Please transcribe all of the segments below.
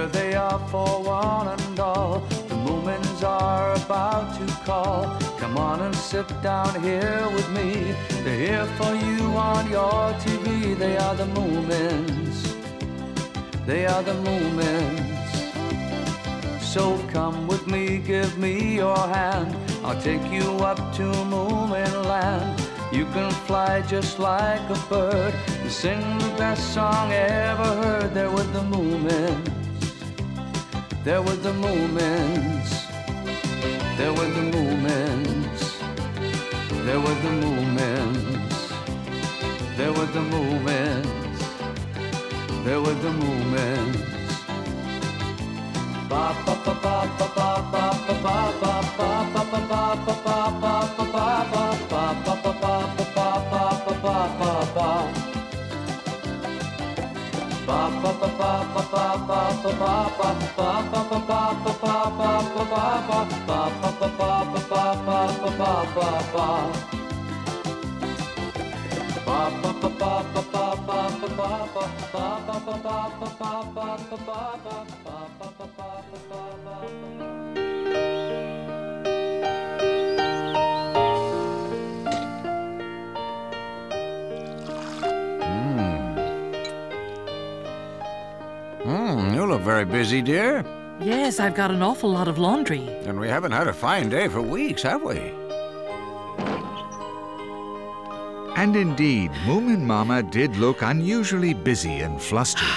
Here they are for one and all. The Moomins are about to call. Come on and sit down here with me. They're here for you on your TV. They are the Moomins. They are the Moomins. So come with me, give me your hand. I'll take you up to Moomin land. You can fly just like a bird and sing the best song ever heard. They're with the Moomins. They're with the Moomins. They're with the Moomins. They're with the Moomins. They're with the Moomins. They're with the Moomins. Ba ba ba ba ba ba ba ba ba ba ba ba ba ba ba You look very busy, dear. Yes, I've got an awful lot of laundry. And we haven't had a fine day for weeks, have we? And indeed, Moomin Mama did look unusually busy and flustered.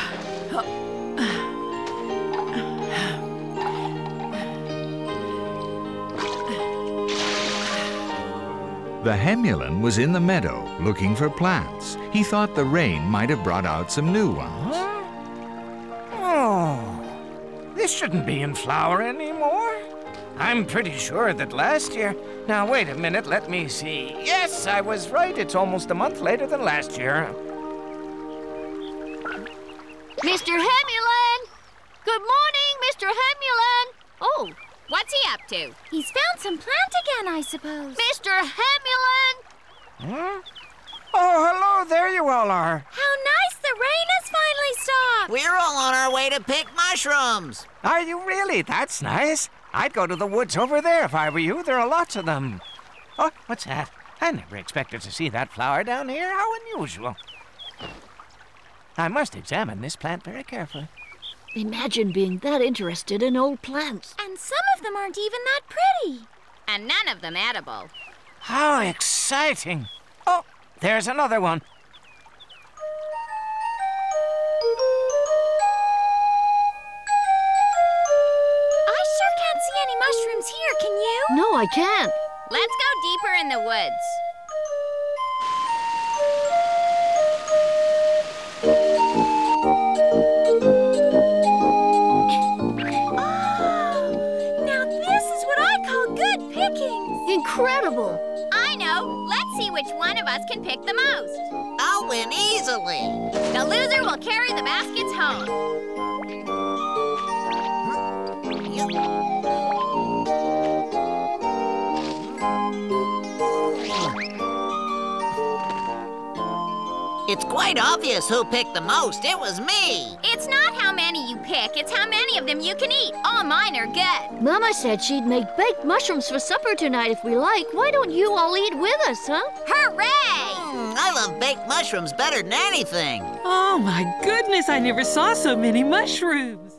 The Hemulan was in the meadow looking for plants. He thought the rain might have brought out some new ones. This shouldn't be in flower anymore. I'm pretty sure that last year... Now, wait a minute, let me see. Yes, I was right. It's almost a month later than last year. Mr. Hemulan! Good morning, Mr. Hemulan! Oh, what's he up to? He's found some plant again, I suppose. Mr. Hemulan! Huh? Oh, hello, there you all are. How nice, the rain has finally stopped. We're all on our way to pick mushrooms. Are you really? That's nice. I'd go to the woods over there if I were you. There are lots of them. Oh, what's that? I never expected to see that flower down here. How unusual. I must examine this plant very carefully. Imagine being that interested in old plants. And some of them aren't even that pretty. And none of them edible. How exciting. Oh, there's another one. Mushrooms here, can you? No, I can't. Let's go deeper in the woods. Oh, now this is what I call good pickings. Incredible. I know. Let's see which one of us can pick the most. I'll win easily. The loser will carry the baskets home. It's quite obvious who picked the most. It was me. It's not how many you pick, it's how many of them you can eat. All mine are good. Mama said she'd make baked mushrooms for supper tonight if we like. Why don't you all eat with us, huh? Hooray! I love baked mushrooms better than anything. Oh, my goodness, I never saw so many mushrooms.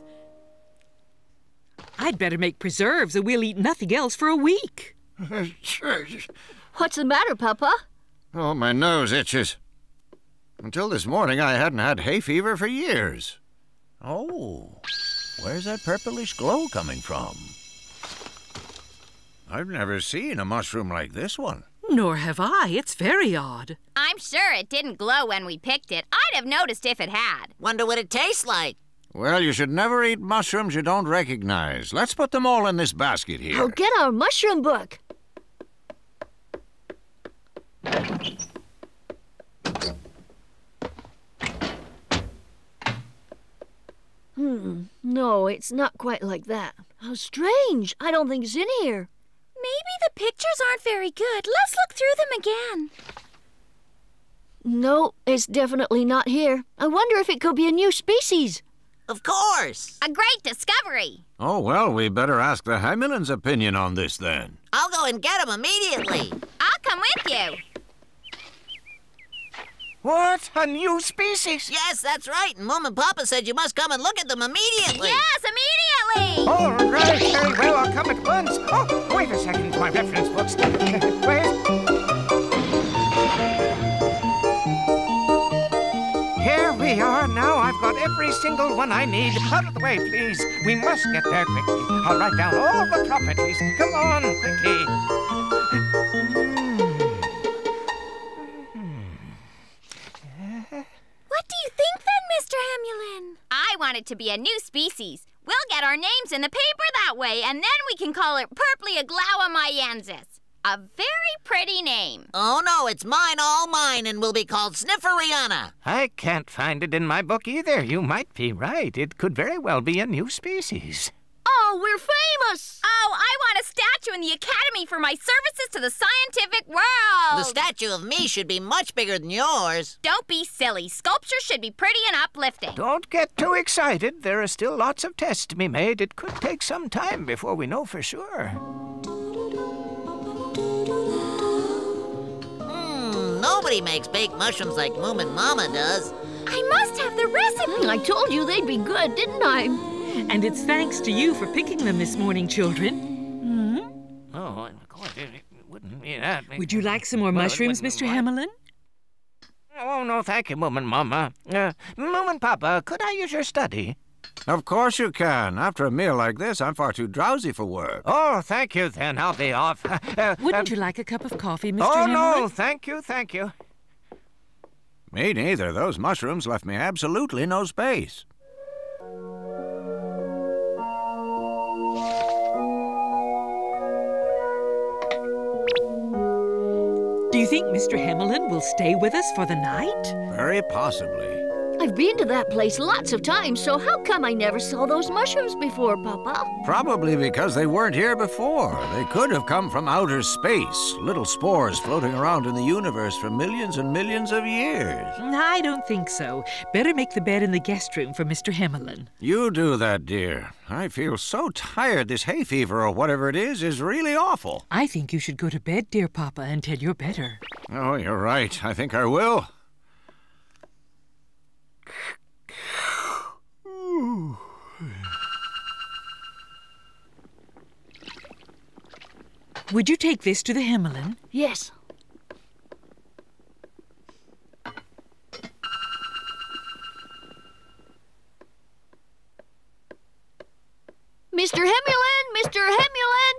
I'd better make preserves or we'll eat nothing else for a week. Sure. What's the matter, Papa? Oh, my nose itches. Until this morning, I hadn't had hay fever for years. Oh, where's that purplish glow coming from? I've never seen a mushroom like this one. Nor have I. It's very odd. I'm sure it didn't glow when we picked it. I'd have noticed if it had. Wonder what it tastes like. Well, you should never eat mushrooms you don't recognize. Let's put them all in this basket here. I'll get our mushroom book. No, it's not quite like that. How strange. I don't think it's in here. Maybe the pictures aren't very good. Let's look through them again. No, it's definitely not here. I wonder if it could be a new species. Of course. A great discovery. Oh, well, we better ask the Hamulin's opinion on this then. I'll go and get him immediately. I'll come with you. What? A new species? Yes, that's right. And Mom and Papa said you must come and look at them immediately. Yes, immediately. All right, very well. I'll come at once. Oh, wait a second. My reference books. Wait. Here we are. Now I've got every single one I need. Out of the way, please. We must get there quickly. I'll write down all the properties. Come on, quickly. What do you think then, Mr. Hamulin? I want it to be a new species. We'll get our names in the paper that way, and then we can call it Purpleaglaomayensis. A very pretty name. Oh, no, it's mine, all mine, and will be called Snifferiana. I can't find it in my book either. You might be right. It could very well be a new species. Oh, we're famous! Oh, I want a statue in the Academy for my services to the scientific world! The statue of me should be much bigger than yours. Don't be silly. Sculpture should be pretty and uplifting. Don't get too excited. There are still lots of tests to be made. It could take some time before we know for sure. Nobody makes baked mushrooms like Moomin Mama does. I must have the recipe. I told you they'd be good, didn't I? And it's thanks to you for picking them this morning, children. Oh, of course, it wouldn't be that. Would you like some more mushrooms, Mr. Hamulin? Oh, no, thank you, Moomin Mama. Moomin Papa, could I use your study? Of course you can. After a meal like this, I'm far too drowsy for work. Oh, thank you, then. I'll be off. Wouldn't you like a cup of coffee, Mr. Oh, Hamulin? no, thank you, thank you. Me neither. Those mushrooms left me absolutely no space. Do you think Mr. Hamulin will stay with us for the night? Very possibly. I've been to that place lots of times, so how come I never saw those mushrooms before, Papa? Probably because they weren't here before. They could have come from outer space, little spores floating around in the universe for millions and millions of years. I don't think so. Better make the bed in the guest room for Mr. Hamulin. You do that, dear. I feel so tired. This hay fever or whatever it is really awful. I think you should go to bed, dear Papa, until you're better. Oh, you're right. I think I will. Would you take this to the Hamulin? Yes. Mr. Hamulin! Mr. Hamulin!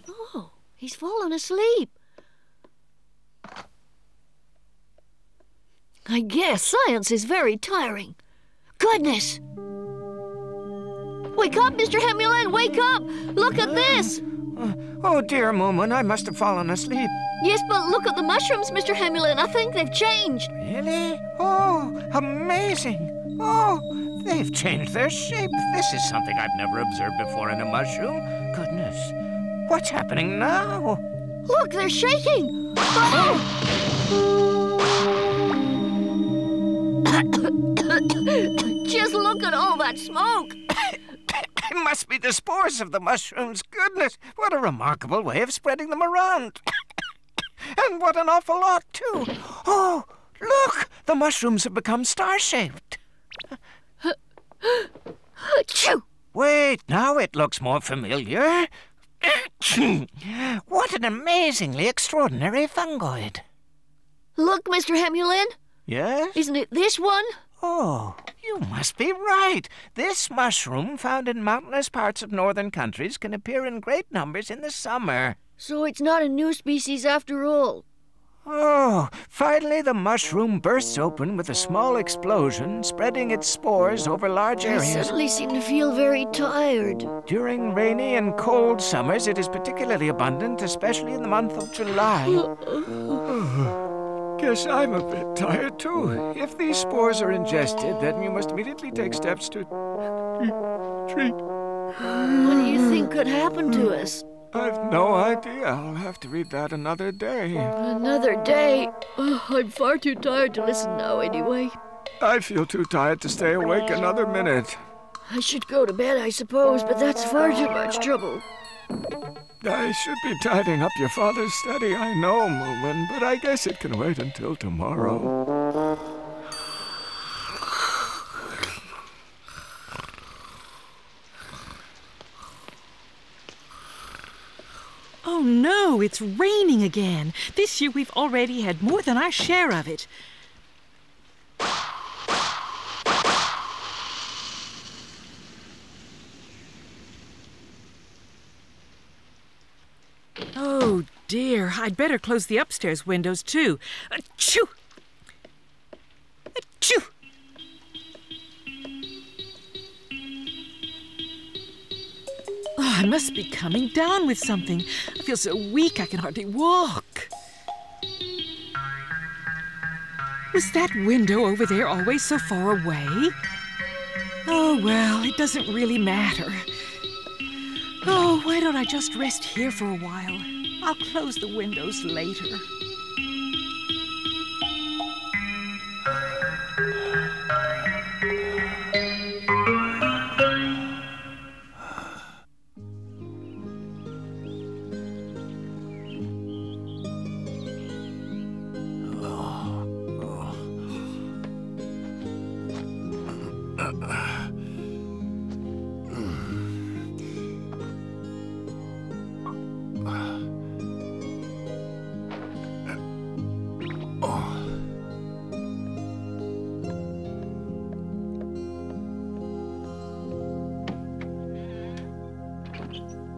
Oh, he's fallen asleep. I guess science is very tiring. Goodness! Wake up, Mr. Hamulin! Wake up! Look at this! Oh, dear Moomin, I must have fallen asleep. Yes, but look at the mushrooms, Mr. Hamulin. I think they've changed. Really? Oh, amazing. Oh, they've changed their shape. This is something I've never observed before in a mushroom. Goodness. What's happening now? Look, they're shaking. Oh! Just look at all that smoke. It must be the spores of the mushrooms. Goodness, what a remarkable way of spreading them around. And what an awful lot, too. Oh, look, the mushrooms have become star-shaped. Wait, now it looks more familiar. What an amazingly extraordinary fungoid. Look, Mr. Hamulin. Yes? Isn't it this one? Oh, you must be right. This mushroom, found in mountainous parts of northern countries, can appear in great numbers in the summer. So it's not a new species after all. Oh, finally the mushroom bursts open with a small explosion, spreading its spores over large I areas. suddenly seem to feel very tired. During rainy and cold summers, it is particularly abundant, especially in the month of July. Guess I'm a bit tired, too. If these spores are ingested, then you must immediately take steps to treat. What do you think could happen to us? I've no idea. I'll have to read that another day. Another day? Oh, I'm far too tired to listen now anyway. I feel too tired to stay awake another minute. I should go to bed, I suppose, but that's far too much trouble. I should be tidying up your father's study, I know, Moomin, but I guess it can wait until tomorrow. Oh no, it's raining again. This year we've already had more than our share of it. Oh dear, I'd better close the upstairs windows too. Achoo! Achoo! Oh, I must be coming down with something. I feel so weak I can hardly walk. Was that window over there always so far away? Oh, well, it doesn't really matter. Oh, why don't I just rest here for a while? I'll close the windows later.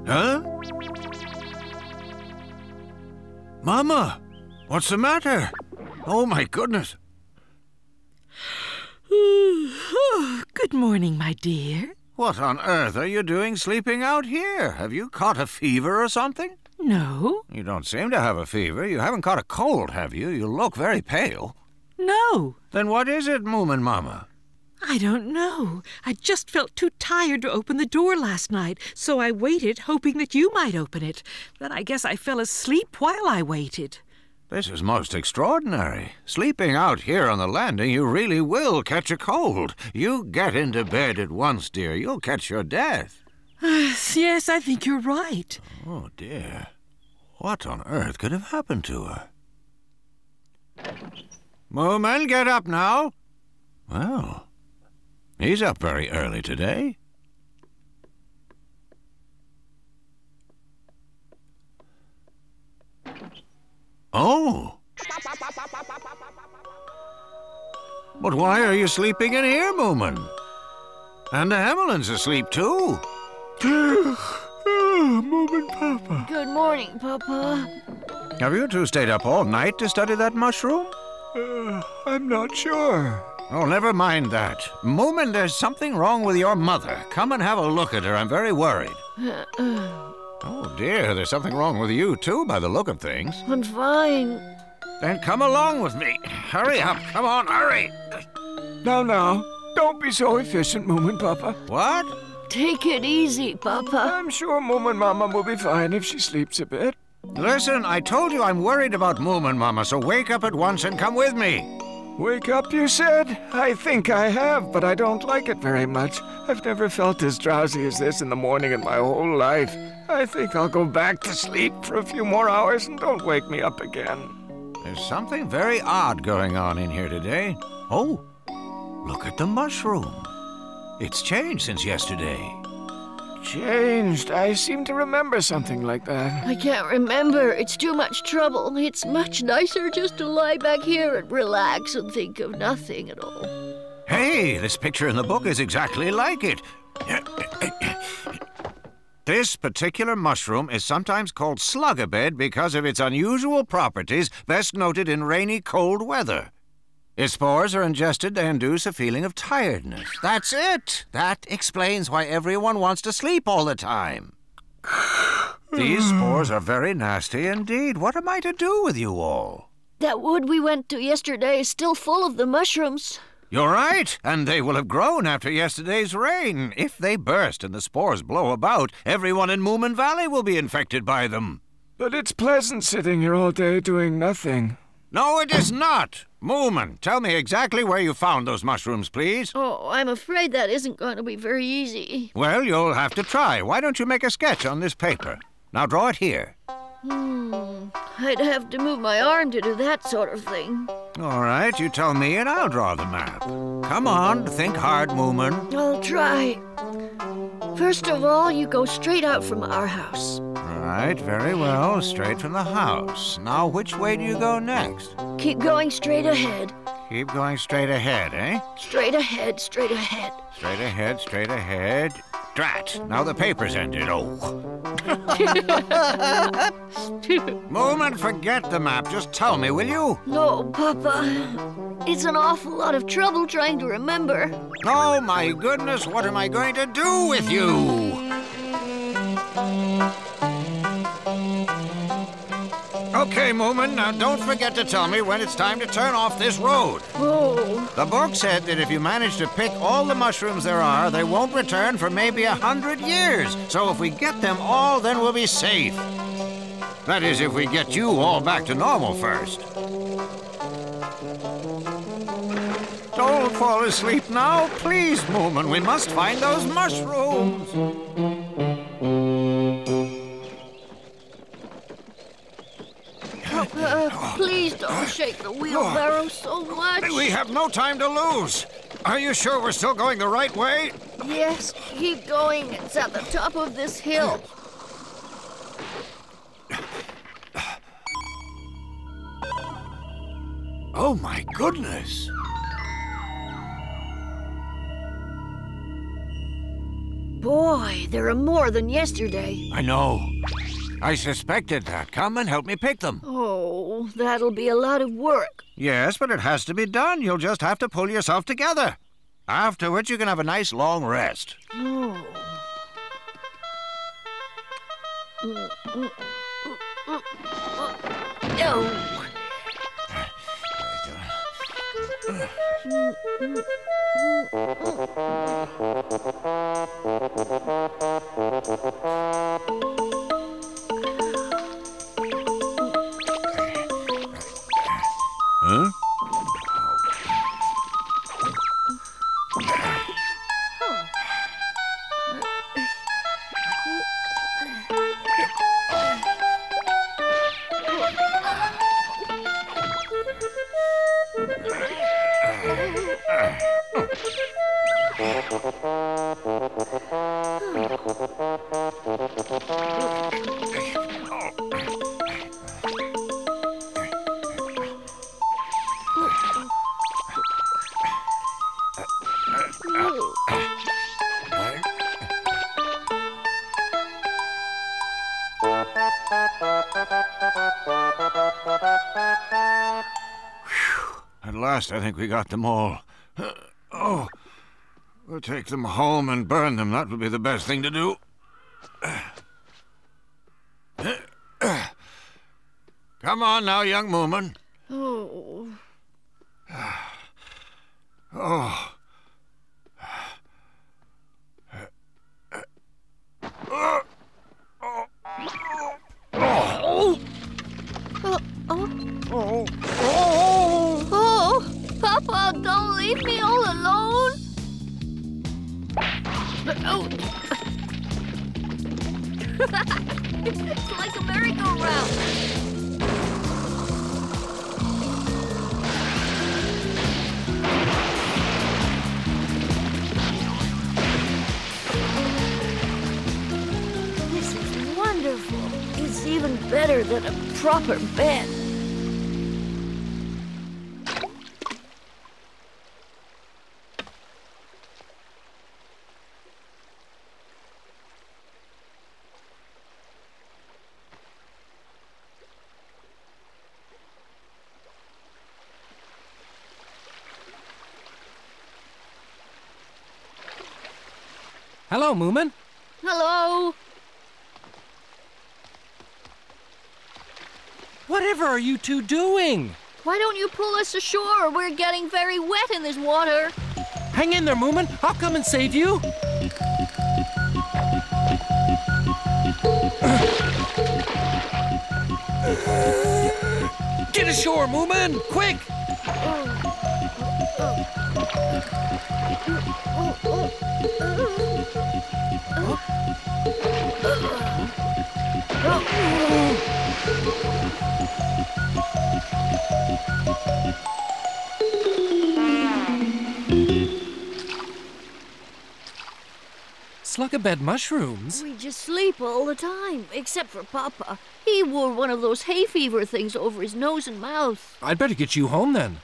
Huh? Mama, what's the matter? Oh, my goodness. Oh, good morning, my dear. What on earth are you doing sleeping out here? Have you caught a fever or something? No. You don't seem to have a fever. You haven't caught a cold, have you? You look very pale. No. Then what is it, Moomin Mama? I don't know. I just felt too tired to open the door last night, so I waited, hoping that you might open it. Then I guess I fell asleep while I waited. This is most extraordinary. Sleeping out here on the landing, you really will catch a cold. You get into bed at once, dear. You'll catch your death. Yes, I think you're right. Oh, dear. What on earth could have happened to her? Moomin, get up now. Well, he's up very early today. Oh. But why are you sleeping in here, Moomin? And the Hamelin's asleep, too. Moomin Papa. Good morning, Papa. Have you two stayed up all night to study that mushroom? I'm not sure. Oh, never mind that. Moomin, there's something wrong with your mother. Come and have a look at her. I'm very worried. Oh, dear, there's something wrong with you, too, by the look of things. I'm fine. Then come along with me. Hurry up. Come on, hurry. Now, don't be so efficient, Moomin Papa. What? Take it easy, Papa. I'm sure Moomin Mama will be fine if she sleeps a bit. Listen, I told you I'm worried about Moomin Mama, so wake up at once and come with me. Wake up, you said? I think I have, but I don't like it very much. I've never felt as drowsy as this in the morning in my whole life. I think I'll go back to sleep for a few more hours and don't wake me up again. There's something very odd going on in here today. Oh, look at the mushroom. It's changed since yesterday. Changed? I seem to remember something like that. I can't remember. It's too much trouble. It's much nicer just to lie back here and relax and think of nothing at all. Hey, this picture in the book is exactly like it. This particular mushroom is sometimes called Slug-A-Bed because of its unusual properties, best noted in rainy, cold weather. If spores are ingested, they induce a feeling of tiredness. That's it. That explains why everyone wants to sleep all the time. These spores are very nasty indeed. What am I to do with you all? That wood we went to yesterday is still full of the mushrooms. You're right, and they will have grown after yesterday's rain. If they burst and the spores blow about, everyone in Moominvalley will be infected by them. But it's pleasant sitting here all day doing nothing. No, it is not. Moomin, tell me exactly where you found those mushrooms, please. Oh, I'm afraid that isn't going to be very easy. Well, you'll have to try. Why don't you make a sketch on this paper? Now draw it here. I'd have to move my arm to do that sort of thing. All right, you tell me and I'll draw the map. Come on, think hard, Moomin. I'll try. First of all, you go straight out from our house. All right, very well, straight from the house. Now, which way do you go next? Keep going straight ahead. Keep going straight ahead, eh? Straight ahead, straight ahead. Straight ahead, straight ahead. Drat, now the paper's ended. Oh. Moomin, forget the map. Just tell me, will you? No, Papa. It's an awful lot of trouble trying to remember. Oh, my goodness, what am I going to do with you? Okay, Moomin, now don't forget to tell me when it's time to turn off this road. Oh. The book said that if you manage to pick all the mushrooms there are, they won't return for maybe 100 years. So if we get them all, then we'll be safe. That is, if we get you all back to normal first. Don't fall asleep now, please, Moomin. We must find those mushrooms. Please don't shake the wheelbarrow so much. We have no time to lose. Are you sure we're still going the right way? Yes, keep going. It's at the top of this hill. Oh, my goodness. Boy, there are more than yesterday. I know. I suspected that. Come and help me pick them. Oh, that'll be a lot of work. Yes, but it has to be done. You'll just have to pull yourself together. Afterwards, you can have a nice long rest. Oh. Huh? At last, I think we got them all. Oh, we'll take them home and burn them. That would be the best thing to do. Come on now, young Moomin. Oh. Oh. Oh, Papa, don't leave me all alone. Oh. It's like a merry-go-round. This is wonderful. It's even better than a proper bed. Hello, Moomin. Hello. Whatever are you two doing? Why don't you pull us ashore? We're getting very wet in this water. Hang in there, Moomin. I'll come and save you. Get ashore, Moomin! Quick! Slug-A-Bed mushrooms? We just sleep all the time, except for Papa. He wore one of those hay fever things over his nose and mouth. I'd better get you home then.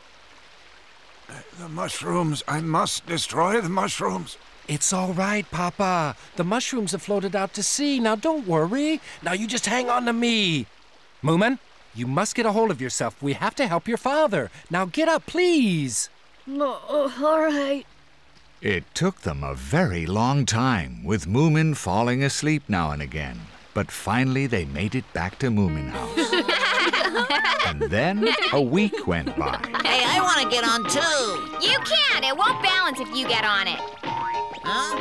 The mushrooms. I must destroy the mushrooms. It's all right, Papa. The mushrooms have floated out to sea. Now don't worry. Now you just hang on to me. Moomin, you must get a hold of yourself. We have to help your father. Now get up, please. No, all right. It took them a very long time, with Moomin falling asleep now and again. But finally they made it back to Moomin House. And then a week went by. Hey, I want to get on too. You can't. It won't balance if you get on it. Huh?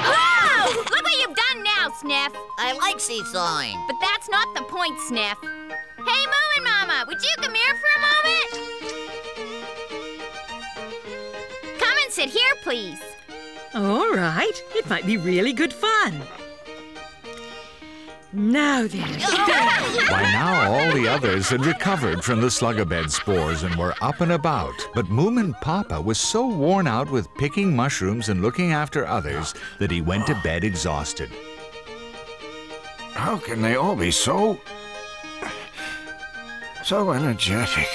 Whoa! Look what you've done now, Sniff. I like seesawing. But that's not the point, Sniff. Hey, Moomin Mama, would you come here for a moment? Come and sit here, please. All right. It might be really good fun. Now then. By now, all the others had recovered from the Slug-A-Bed spores and were up and about. But Moomin Papa was so worn out with picking mushrooms and looking after others that he went to bed exhausted. How can they all be so energetic?